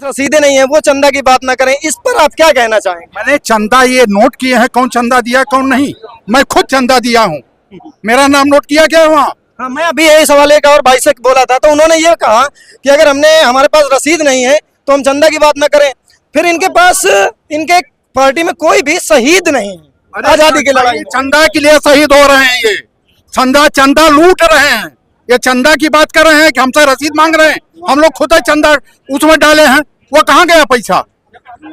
रसीदें नहीं है वो चंदा की बात ना करें, इस पर आप क्या कहना चाहेंगे? मैंने चंदा ये नोट किए हैं, कौन चंदा दिया कौन नहीं। मैं खुद चंदा दिया हूँ, मेरा नाम नोट किया क्या वहाँ। हाँ, मैं अभी यही सवाल एक और भाई से बोला था तो उन्होंने ये कहा कि अगर हमारे पास रसीद नहीं है तो हम चंदा की बात ना करें। फिर इनके पास इनके पार्टी में कोई भी शहीद नहीं है आजादी की लड़ाई। चंदा के लिए शहीद हो रहे हैं, ये चंदा लूट रहे हैं। ये चंदा की बात कर रहे हैं कि हमसे रसीद मांग रहे हैं। हम लोग खुद चंदा उसमें डाले हैं। वो कहाँ गया पैसा?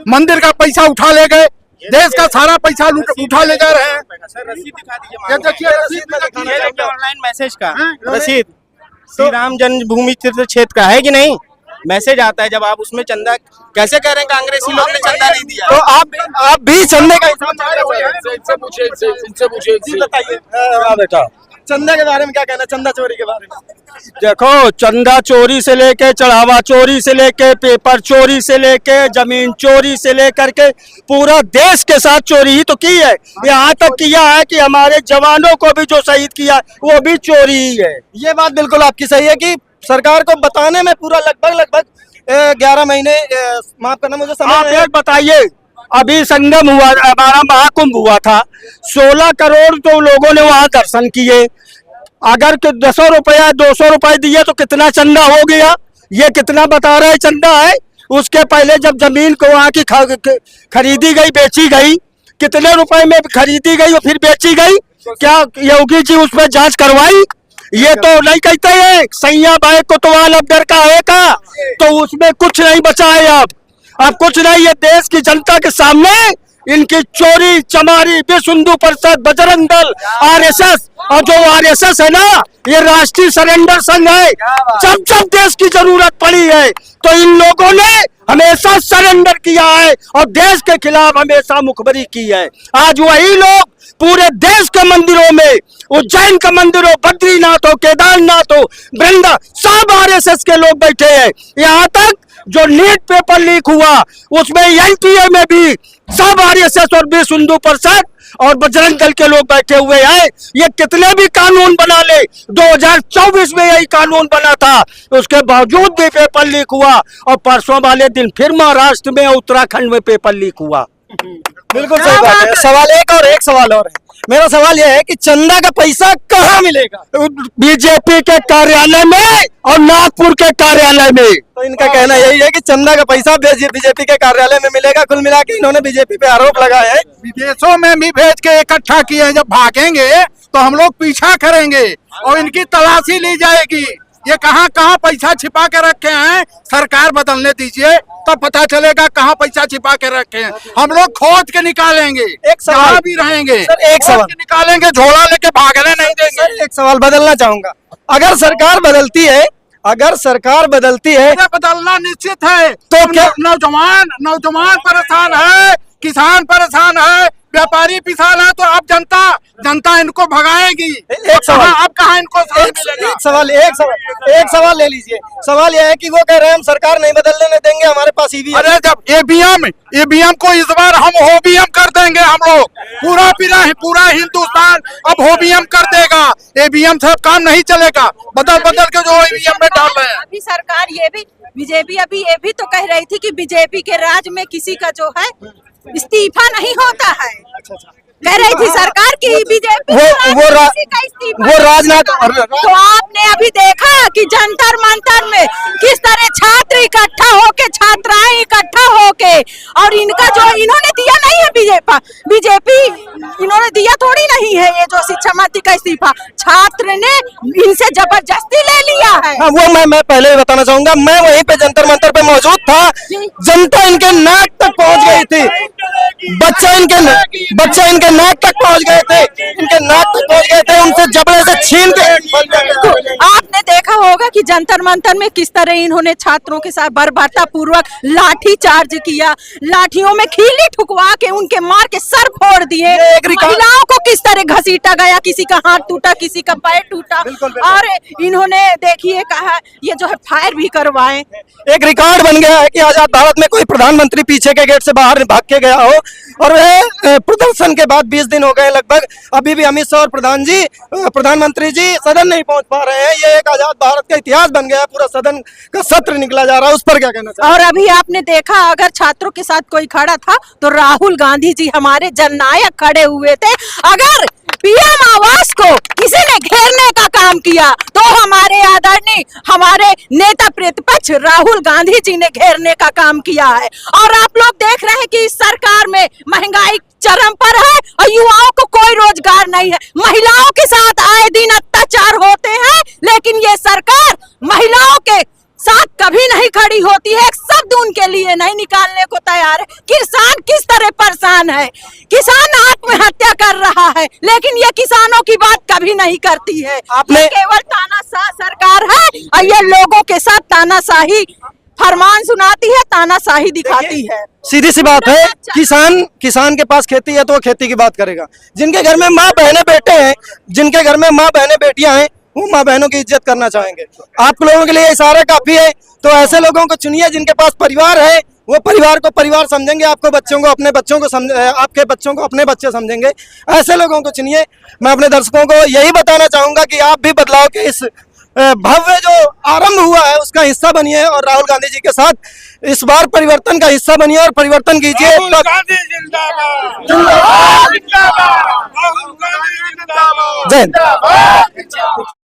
मंदिर का पैसा उठा ले गए, देश का सारा पैसा उठा ले जा रहे हैं। ये देखिए रसीद ऑनलाइन मैसेज का रसीद श्री राम जन्मभूमि तीर्थ क्षेत्र का है कि नहीं, मैसेज आता है। जब आप उसमें चंदा कैसे कह रहे हैं कांग्रेसी लोग ने चंदा नहीं दिया, तो आप भी चंदे का बताइए बेटा, चंदा के बारे में क्या कहना, चंदा चोरी के बारे में? देखो, चंदा चोरी से लेके, चढ़ावा चोरी से लेके, पेपर चोरी से लेके, जमीन चोरी से लेकर के पूरा देश के साथ चोरी ही तो की है। यहाँ तक किया है कि हमारे जवानों को भी जो शहीद किया वो भी चोरी ही है। ये बात बिल्कुल आपकी सही है कि सरकार को बताने में पूरा लगभग 11 महीने, माफ करना मुझे समय आप एक बताइए, अभी संगम हुआ, हमारा महाकुंभ हुआ था, 16 करोड़ तो लोगों ने वहां दर्शन किए। अगर 100 रुपया 200 रुपए दिए तो कितना चंदा हो गया? ये कितना बता रहे चंदा है? उसके पहले जब जमीन को वहां की खरीदी गई, बेची गई, कितने रुपए में खरीदी गई और फिर बेची गई? क्या योगी जी उस पर जांच करवाई? ये तो नहीं कहते हैं सैया बाई कोतवाल अब डर का है का, तो उसमें कुछ नहीं बचा है। अब कुछ नहीं, ये देश की जनता के सामने इनकी चोरी चमारी, विश्व हिंदू परिषद, बजरंग दल, आरएसएस, और जो आरएसएस है ना, ये राष्ट्रीय सरेंडर संघ है। जब जब देश की जरूरत पड़ी है तो इन लोगों ने हमेशा सरेंडर किया है और देश के खिलाफ हमेशा मुखबरी की है। आज वही लोग पूरे देश के मंदिरों में, उज्जैन के मंदिरों, बद्रीनाथ हो, केदारनाथ हो, वृंदा, सब आरएसएस के लोग बैठे हैं। यहाँ तक जो नीट पेपर लीक हुआ उसमें एनटीए में भी सब आरएसएस और विश्व हिंदू परिषद और बजरंग दल के लोग बैठे हुए हैं। ये कितने भी कानून बना ले, 2024 में यही कानून बना था, उसके बावजूद भी पेपर लीक हुआ। और परसों वाले दिन फिर महाराष्ट्र में, उत्तराखंड में पेपर लीक हुआ। बिल्कुल सही बात है। सवाल एक सवाल और है। मेरा सवाल यह है कि चंदा का पैसा कहाँ मिलेगा? बीजेपी के कार्यालय में और नागपुर के कार्यालय में। तो इनका कहना यही है कि चंदा का पैसा बीजेपी के कार्यालय में मिलेगा। कुल मिला के इन्होंने बीजेपी पे आरोप लगाए हैं। विदेशों में भी भेज के इकट्ठा किए हैं। जब भागेंगे तो हम लोग पीछा करेंगे और इनकी तलाशी ली जाएगी। ये कहाँ पैसा छिपा के रखे हैं, सरकार बदलने दीजिए तब पता चलेगा कहाँ पैसा छिपा के रखे हैं। हम लोग खोज के निकालेंगे, एक सवाल भी रहेंगे सर, एक सवाल निकालेंगे, झोला लेके भागने नहीं देंगे। सर, एक सवाल बदलना चाहूंगा। अगर सरकार बदलती है बदलना निश्चित है तो क्या नौजवान परेशान है, किसान परेशान है, व्यापारी परेशान है, तो अब जनता इनको भगाएगी। एक सवाल, अब कहाँ इनको एक सवाल ले लीजिए। सवाल यह है कि वो कह रहे हैं हम सरकार नहीं बदलने देंगे, हमारे पास ईवीएम। अरे जब ईवीएम को इस बार हम होबीएम कर देंगे। हम लोग पूरा हिंदुस्तान अब होबीएम कर देगा। ईवीएम से काम नहीं चलेगा। बदल के जो ईवीएम में डाल रहे हैं। अभी सरकार बीजेपी अभी ये भी तो कह रही थी कि बीजेपी के राज में किसी का जो है इस्तीफा नहीं होता है। कह रही थी सरकार की बीजेपी वो राजनाथ। तो आपने अभी देखा कि जंतर मंतर में किस तरह छात्र इकट्ठा होके, छात्राएं इकट्ठा होके, और इनका जो इन्होंने दिया नहीं है बीजेपी इन्होंने दिया थोड़ी नहीं है। ये जो शिक्षा मंत्री का इस्तीफा छात्र ने इनसे जबरदस्ती ले लिया है। हाँ, वो मैं पहले ही बताना चाहूंगा, मैं वहीं पे जंतर मंतर पे मौजूद था। जनता इनके नाक तक पहुंच गई थी, बच्चा इनके नाक तक पहुंच गए थे, उनसे जबड़े से छीन के। आपने देखा होगा कि जंतर मंतर में किस तरह इन्होंने छात्रों के साथ बर्बरता पूर्वक लाठी चार्ज किया, लाठियों में खीली ठुकवा के उनके मार के सर फोड़ दिए। महिलाओं को किस तरह घसीटा गया, किसी का हाथ टूटा, किसी का पैर टूटा। और इन्होंने देखिए कहा ये जो है फायर भी करवाए। एक रिकॉर्ड बन गया है कि आजाद भारत में कोई प्रधानमंत्री पीछे के गेट से बाहर भाग के गया हो। और वह प्रदर्शन के बाद 20 दिन हो गए लगभग, अभी भी अमित शाह और प्रधानमंत्री जी सदन नहीं पहुंच पा रहे हैं। ये एक आजाद भारत का इतिहास इतिहास बन गया है, पूरा सदन का सत्र निकला जा रहा है, उस पर क्या कहना चाहिए? और अभी आपने देखा अगर छात्रों के साथ कोई खड़ा था तो राहुल गांधी जी हमारे जननायक खड़े हुए थे। अगर पीएम आवास को किसी ने घेरने का काम किया तो हमारे आदरणीय हमारे नेता प्रतिपक्ष राहुल गांधी जी ने घेरने का काम किया है। और आप लोग देख रहे हैं कि इस सरकार में महंगाई चरम पर है और युवाओं को कोई रोजगार नहीं है। महिलाओं के साथ आए दिन अत्याचार होते हैं, लेकिन ये सरकार महिलाओं के साथ कभी नहीं खड़ी होती है, एक शब्द उनके लिए नहीं निकालने को तैयार है। किसान किस तरह परेशान है, किसान आत्महत्या कर रहा है, लेकिन ये किसानों की बात कभी नहीं करती है। ये केवल तानाशाह सरकार है और ये लोगों के साथ तानाशाही फरमान सुनाती है, तानाशाही दिखाती है। सीधी सी बात है, किसान के पास खेती है तो वो खेती की बात करेगा। जिनके घर में माँ बहने बेटे हैं, जिनके घर में माँ बहने बेटियां हैं, वो माँ बहनों की इज्जत करना चाहेंगे। आप लोगों के लिए इशारा काफी है, तो ऐसे लोगों को चुनिए जिनके पास परिवार है, वो परिवार को परिवार समझेंगे, आपको बच्चों को अपने बच्चों को आपके बच्चों को अपने बच्चे समझेंगे। ऐसे लोगों को चुनिए। मैं अपने दर्शकों को यही बताना चाहूंगा कि आप भी बदलाव के इस भव्य जो आरंभ हुआ है उसका हिस्सा बनिए और राहुल गांधी जी के साथ इस बार परिवर्तन का हिस्सा बनिए और परिवर्तन कीजिए। जय हिंद।